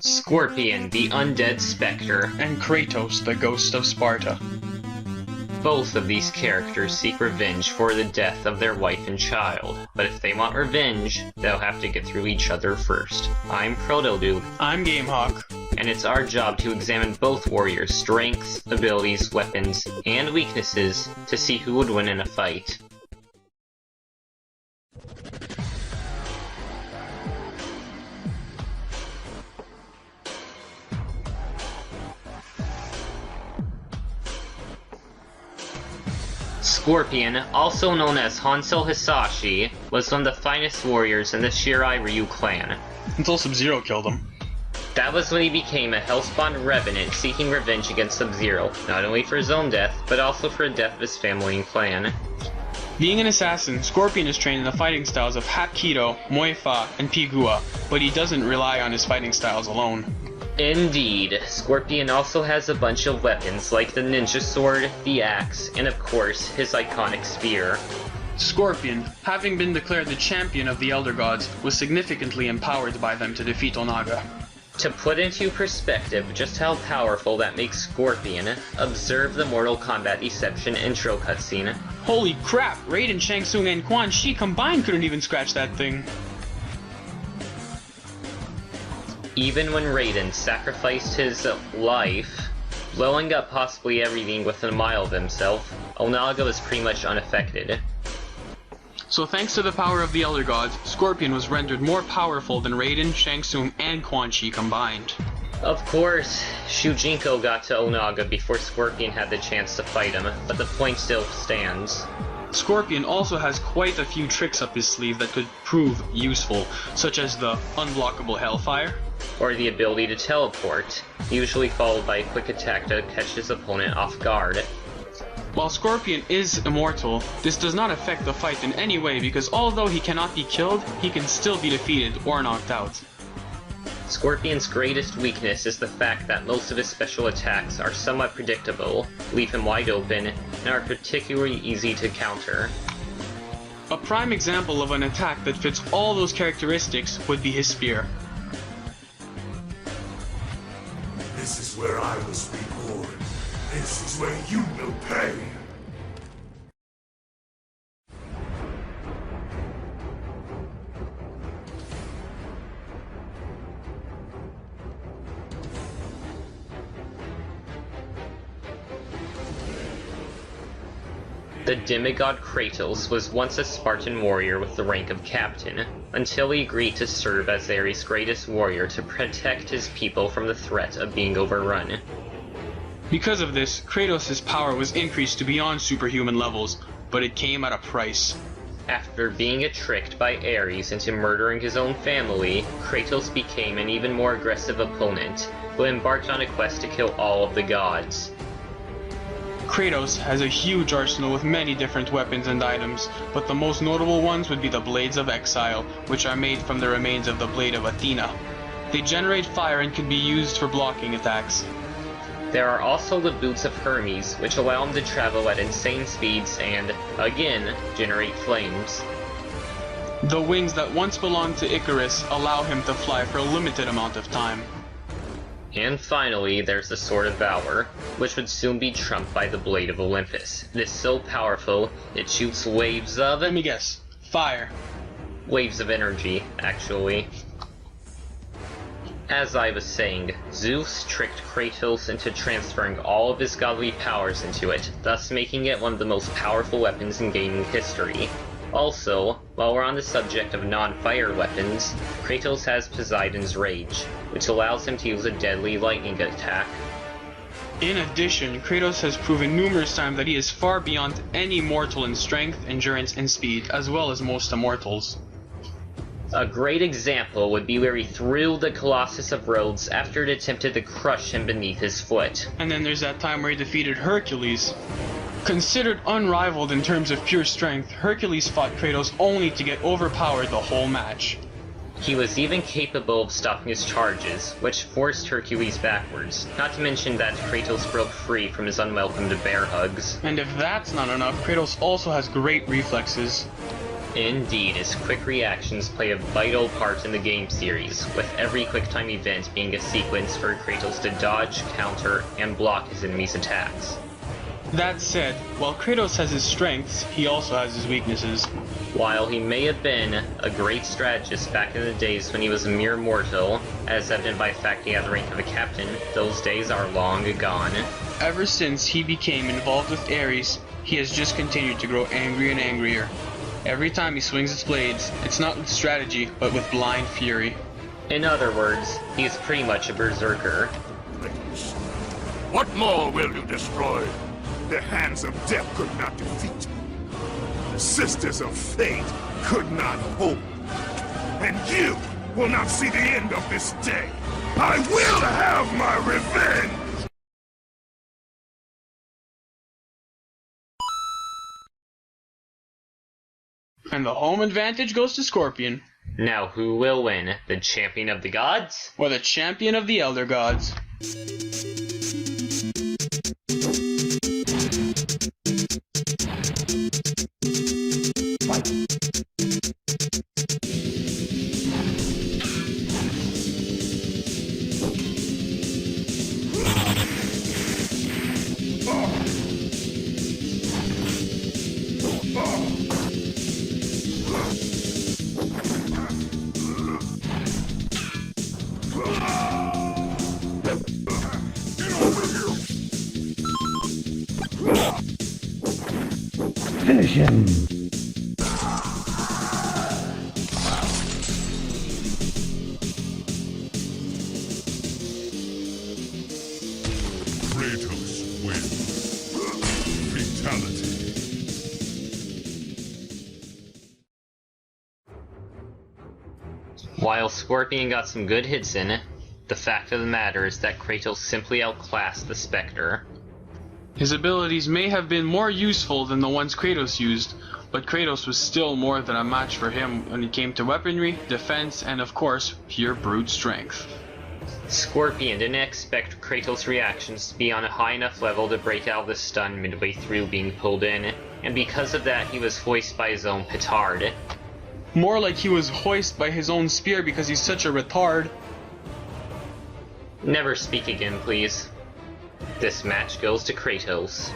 Scorpion, the undead specter, and Kratos, the ghost of Sparta. Both of these characters seek revenge for the death of their wife and child, but if they want revenge, they'll have to get through each other first. I'm Protodude. I'm GameHawk. And it's our job to examine both warriors' strengths, abilities, weapons, and weaknesses to see who would win in a fight. Scorpion, also known as Hansel Hisashi, was one of the finest warriors in the Shirai Ryu clan. Until Sub-Zero killed him. That was when he became a Hellspawn Revenant seeking revenge against Sub-Zero, not only for his own death, but also for the death of his family and clan. Being an assassin, Scorpion is trained in the fighting styles of Hapkido, Muay Fa, and Pigua, but he doesn't rely on his fighting styles alone. Indeed, Scorpion also has a bunch of weapons like the ninja sword, the axe, and of course, his iconic spear. Scorpion, having been declared the champion of the Elder Gods, was significantly empowered by them to defeat Onaga. To put into perspective just how powerful that makes Scorpion, observe the Mortal Kombat Deception intro cutscene. Holy crap, Raiden, Shang Tsung, and Quan Chi combined couldn't even scratch that thing. Even when Raiden sacrificed his life, blowing up possibly everything within a mile of himself, Onaga was pretty much unaffected. So thanks to the power of the Elder Gods, Scorpion was rendered more powerful than Raiden, Shang Tsung, and Quan Chi combined. Of course, Shujinko got to Onaga before Scorpion had the chance to fight him, but the point still stands. Scorpion also has quite a few tricks up his sleeve that could prove useful, such as the unblockable Hellfire, or the ability to teleport, usually followed by a quick attack to catch his opponent off guard. While Scorpion is immortal, this does not affect the fight in any way because although he cannot be killed, he can still be defeated or knocked out. Scorpion's greatest weakness is the fact that most of his special attacks are somewhat predictable, leave him wide open, and are particularly easy to counter. A prime example of an attack that fits all those characteristics would be his spear. This is where I was reborn. This is where you will pay. The demigod Kratos was once a Spartan warrior with the rank of captain, until he agreed to serve as Ares' greatest warrior to protect his people from the threat of being overrun. Because of this, Kratos' power was increased to beyond superhuman levels, but it came at a price. After being tricked by Ares into murdering his own family, Kratos became an even more aggressive opponent, who embarked on a quest to kill all of the gods. Kratos has a huge arsenal with many different weapons and items, but the most notable ones would be the Blades of Exile, which are made from the remains of the Blade of Athena. They generate fire and can be used for blocking attacks. There are also the Boots of Hermes, which allow him to travel at insane speeds and, again, generate flames. The wings that once belonged to Icarus allow him to fly for a limited amount of time. And finally, there's the Sword of Valor, which would soon be trumped by the Blade of Olympus. It is so powerful, it shoots waves of... Let me guess. Fire. Waves of energy, actually. As I was saying, Zeus tricked Kratos into transferring all of his godly powers into it, thus making it one of the most powerful weapons in gaming history. Also, while we're on the subject of non-fire weapons, Kratos has Poseidon's Rage, which allows him to use a deadly lightning attack. In addition, Kratos has proven numerous times that he is far beyond any mortal in strength, endurance, and speed, as well as most immortals. A great example would be where he threw the Colossus of Rhodes after it attempted to crush him beneath his foot. And then there's that time where he defeated Hercules. Considered unrivaled in terms of pure strength, Hercules fought Kratos only to get overpowered the whole match. He was even capable of stopping his charges, which forced Hercules backwards, not to mention that Kratos broke free from his unwelcomed bear hugs. And if that's not enough, Kratos also has great reflexes. Indeed, his quick reactions play a vital part in the game series, with every quick-time event being a sequence for Kratos to dodge, counter, and block his enemies' attacks. That said, while Kratos has his strengths, he also has his weaknesses. While he may have been a great strategist back in the days when he was a mere mortal, as evident by the fact he had the rank of a captain, those days are long gone. Ever since he became involved with Ares, he has just continued to grow angrier and angrier. Every time he swings his blades, it's not with strategy, but with blind fury. In other words, he's pretty much a berserker. What more will you destroy? The hands of death could not defeat. The sisters of fate could not hope. And you will not see the end of this day. I will have my revenge! And the home advantage goes to Scorpion. Now who will win? The champion of the gods? Or the champion of the Elder Gods. Finish him! Kratos wins. Fatality. While Scorpion got some good hits in, the fact of the matter is that Kratos simply outclassed the Spectre. His abilities may have been more useful than the ones Kratos used, but Kratos was still more than a match for him when it came to weaponry, defense, and of course, pure brute strength. Scorpion didn't expect Kratos' reactions to be on a high enough level to break out of the stun midway through being pulled in, and because of that he was hoisted by his own petard. More like he was hoisted by his own spear because he's such a retard. Never speak again, please. This match goes to Kratos.